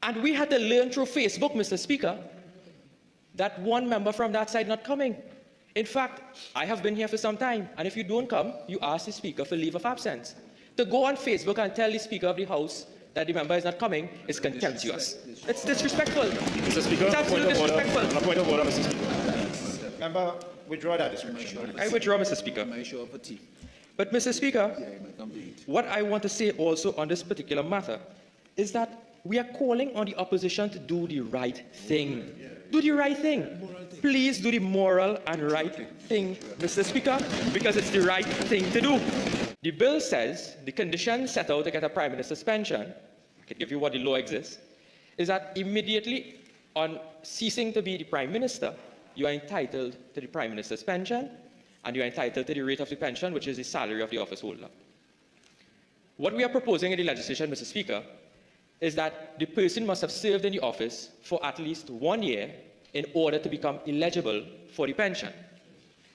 And we had to learn through Facebook, Mr. Speaker, that one member from that side not coming. In fact, I have been here for some time, and if you don't come, you ask the Speaker for leave of absence. To go on Facebook and tell the Speaker of the House that the member is not coming is contemptuous. It's disrespectful. Mr. Speaker, it's absolutely disrespectful. On a point of order, Mr. Speaker. Member, withdraw that description. I withdraw, Mr. Speaker. But, Mr. Speaker, what I want to say also on this particular matter is that we are calling on the opposition to do the right thing. Do the right thing. Please do the moral and right thing, Mr. Speaker, because it's the right thing to do. The bill says the conditions set out to get a Prime Minister's pension, I can give you what the law exists, is that immediately on ceasing to be the Prime Minister, you are entitled to the Prime Minister's pension, and you are entitled to the rate of the pension, which is the salary of the office holder. What we are proposing in the legislation, Mr. Speaker, is that the person must have served in the office for at least 1 year in order to become eligible for the pension.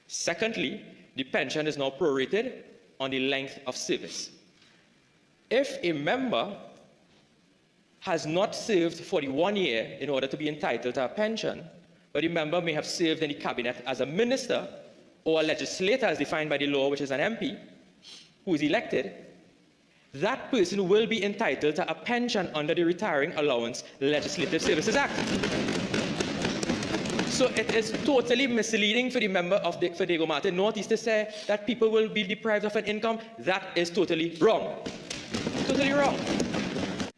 Secondly, the pension is now prorated on the length of service. If a member has not served for the 1 year in order to be entitled to a pension, but the member may have served in the cabinet as a minister or a legislator as defined by the law, which is an MP, who is elected, that person will be entitled to a pension under the Retiring Allowance Legislative Services Act. So it is totally misleading for the member of for Diego Martin Northeast to say that people will be deprived of an income. That is totally wrong. Totally wrong.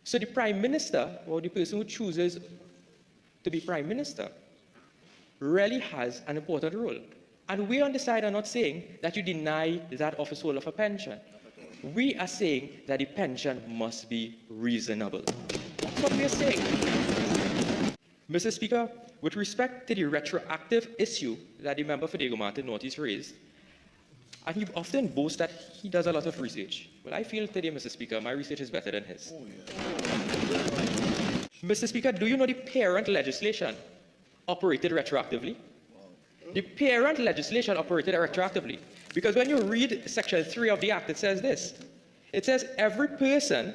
So the Prime Minister, or the person who chooses to be Prime Minister, really has an important role. And we on the side are not saying that you deny that office holder of a pension. We are saying that the pension must be reasonable. That's what we are saying. Mr. Speaker, with respect to the retroactive issue that the member for Diego Martin Northeast raised, and he often boasts that he does a lot of research. Well, I feel today, Mr. Speaker, my research is better than his. Mr. Speaker, do you know the parent legislation operated retroactively? The parent legislation operated retroactively. Because when you read Section 3 of the Act, it says this. It says every person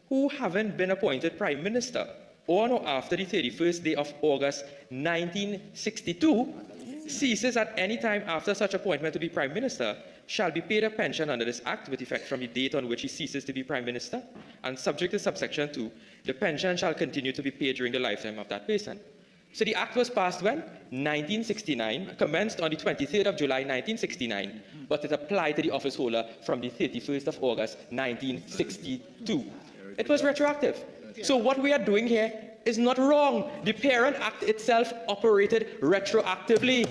who having been appointed Prime Minister on or after the 31st day of August 1962 ceases at any time after such appointment to be Prime Minister shall be paid a pension under this Act with effect from the date on which he ceases to be Prime Minister, and subject to subsection 2, the pension shall continue to be paid during the lifetime of that person. So the Act was passed when? 1969, commenced on the 23rd of July 1969, but it applied to the office holder from the 31st of August 1962. It was retroactive. So what we are doing here is not wrong. The Parent Act itself operated retroactively.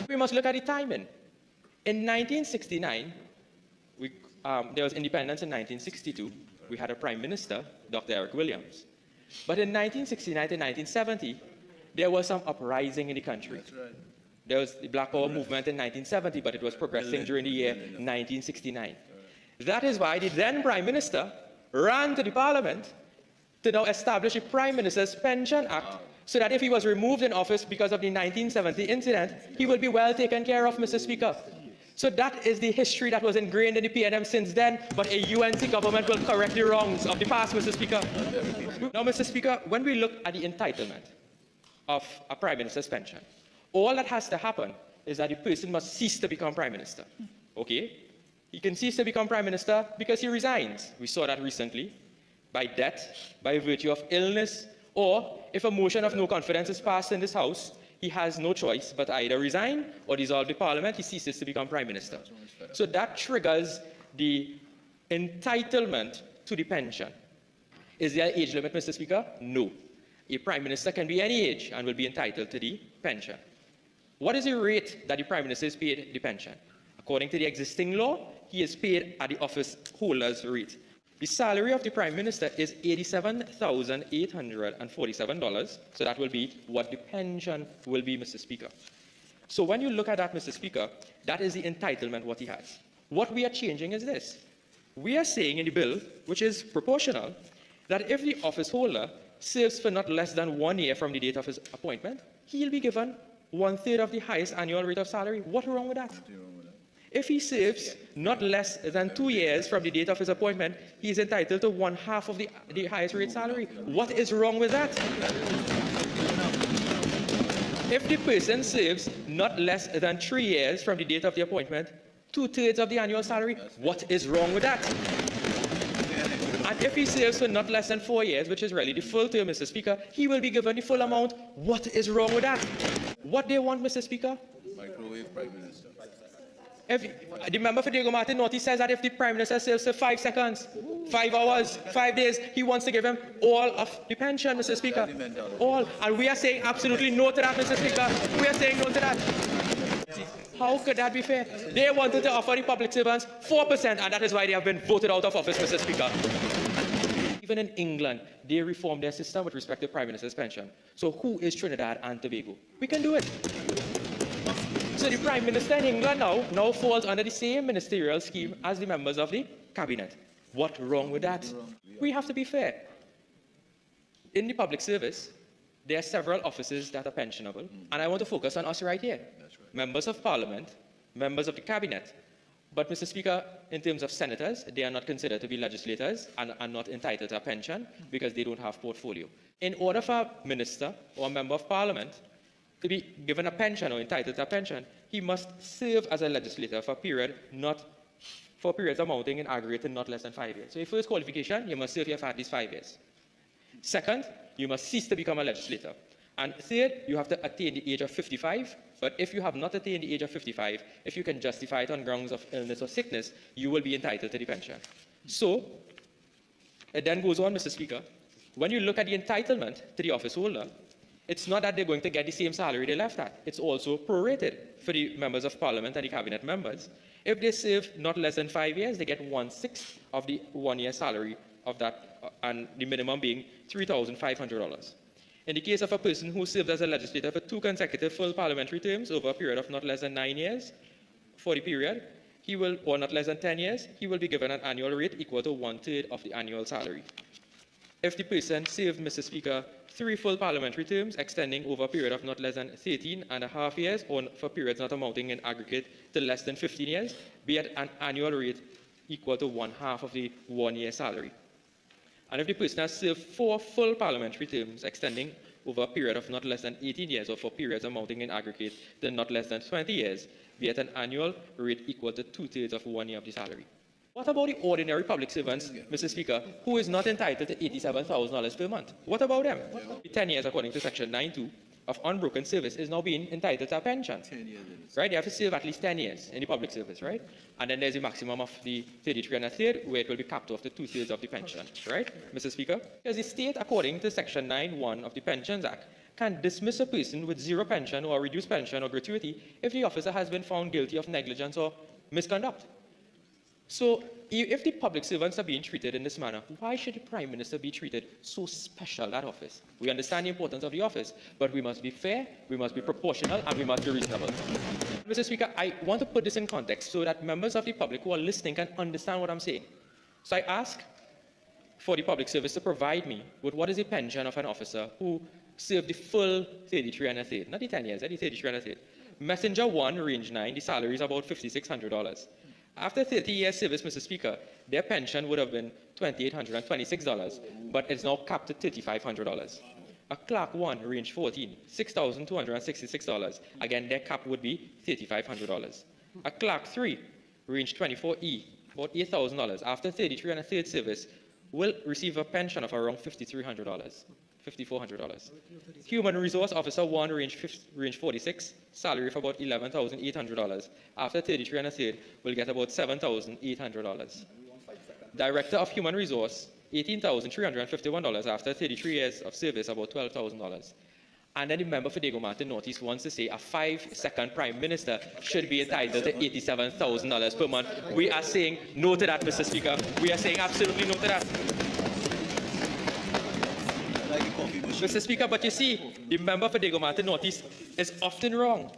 We must look at the timing. In 1969, there was independence in 1962. We had a Prime Minister, Dr. Eric Williams. But in 1969 to 1970, there was some uprising in the country. That's right. There was the Black Power movement in 1970, but it was progressing during the year 1969. That is why the then Prime Minister ran to the Parliament to now establish a Prime Minister's Pension Act, so that if he was removed in office because of the 1970 incident, he will be well taken care of, Mr. Speaker. So that is the history that was ingrained in the PNM since then, but a UNC government will correct the wrongs of the past, Mr. Speaker. Now, Mr. Speaker, when we look at the entitlement of a Prime Minister's pension, all that has to happen is that the person must cease to become Prime Minister. Okay? He can cease to become Prime Minister because he resigns. We saw that recently. By death, by virtue of illness, or if a motion of no confidence is passed in this House, he has no choice but either resign or dissolve the Parliament. He ceases to become Prime Minister. So that triggers the entitlement to the pension. Is there an age limit, Mr. Speaker? No. A Prime Minister can be any age and will be entitled to the pension. What is the rate that the Prime Minister is paid the pension? According to the existing law, he is paid at the office holder's rate. The salary of the Prime Minister is $87,847, so that will be what the pension will be, Mr. Speaker. So when you look at that, Mr. Speaker, that is the entitlement what he has. What we are changing is this. We are saying in the bill, which is proportional, that if the office holder serves for not less than 1 year from the date of his appointment, he'll be given 1/3 of the highest annual rate of salary. What's wrong with that? If he serves not less than 2 years from the date of his appointment, he is entitled to 1/2 of the highest rate salary. What is wrong with that? If the person serves not less than 3 years from the date of the appointment, 2/3 of the annual salary, what is wrong with that? And if he serves for not less than 4 years, which is really the full term, Mr. Speaker, he will be given the full amount. What is wrong with that? What they want, Mr. Speaker? Microwave Prime Minister. If the member for Diego Martin Norte says that if the Prime Minister serves for 5 seconds, 5 hours, 5 days, he wants to give him all of the pension, Mr. Speaker. All. And we are saying absolutely no to that, Mr. Speaker. We are saying no to that. How could that be fair? They wanted to offer the public servants 4%, and that is why they have been voted out of office, Mr. Speaker. Even in England, they reformed their system with respect to Prime Minister's pension. So who is Trinidad and Tobago? We can do it. So the Prime Minister in England now falls under the same ministerial scheme as the members of the Cabinet. What's wrong with that? We have to be fair. In the public service, there are several offices that are pensionable, and I want to focus on us right here. Members of Parliament, members of the Cabinet. But, Mr. Speaker, in terms of senators, they are not considered to be legislators and are not entitled to a pension because they don't have portfolio. In order for a minister or a member of Parliament to be given a pension or entitled to a pension, he must serve as a legislator for a period for periods amounting in aggregate to not less than 5 years. So your first qualification, you must serve here for at least 5 years. Second, you must cease to become a legislator. And third, you have to attain the age of 55. But if you have not attained the age of 55, if you can justify it on grounds of illness or sickness, you will be entitled to the pension. So, it then goes on, Mr. Speaker. When you look at the entitlement to the office holder, it's not that they're going to get the same salary they left at. It's also prorated for the members of Parliament and the Cabinet members. If they serve not less than 5 years, they get 1/6 of the 1 year salary of that, and the minimum being $3,500. In the case of a person who served as a legislator for 2 consecutive full parliamentary terms over a period of not less than 9 years, for the period, or not less than 10 years, he will be given an annual rate equal to 1/3 of the annual salary. If the person served, Mr. Speaker, 3 full parliamentary terms extending over a period of not less than 13.5 years, or for periods not amounting in aggregate to less than 15 years, be at an annual rate equal to 1/2 of the 1 year salary. And if the person has served 4 full parliamentary terms extending over a period of not less than 18 years, or for periods amounting in aggregate to not less than 20 years, be at an annual rate equal to 2/3 of 1 year of the salary. What about the ordinary public servants, Mr. Speaker, who is not entitled to $87,000 per month? What about them? 10 years, according to Section 9(2) of unbroken service, is now being entitled to a pension. 10 years. Right? They have to serve at least 10 years in the public service, right? And then there's a maximum of the 33.1/3, where it will be capped off to 2/3 of the pension, right, Mr. Speaker? Because the state, according to Section 9(1) of the Pensions Act, can dismiss a person with 0 pension or reduced pension or gratuity if the officer has been found guilty of negligence or misconduct. So, if the public servants are being treated in this manner, why should the Prime Minister be treated so special, that office? We understand the importance of the office, but we must be fair, we must be proportional, and we must be reasonable. Mr. Speaker, I want to put this in context so that members of the public who are listening can understand what I'm saying. So I ask for the public service to provide me with what is the pension of an officer who served the full 33.1/3, not the 10 years, the 33.1/3. Messenger 1, range 9, the salary is about $5,600. After 30 years service, Mr. Speaker, their pension would have been $2,826, but it's now capped at $3,500. A Clerk 1, range 14, $6,266. Again, their cap would be $3,500. A Clerk 3, range 24E, about $8,000, after 33.1/3 service, will receive a pension of around $5,300. $5,400. Human Resource Officer 1, range 46, salary of about $11,800. After 33.1/3, will get about $7,800. Director of Human Resource, $18,351. After 33 years of service, about $12,000. And then the member for Diego Martin Northeast wants to say a 5-second Prime Minister should be entitled to $87,000 per month. We are saying no to that, Mr. Speaker. We are saying absolutely no to that. Mr. Speaker, but you see, the member for Diego Martin Northeast is often wrong.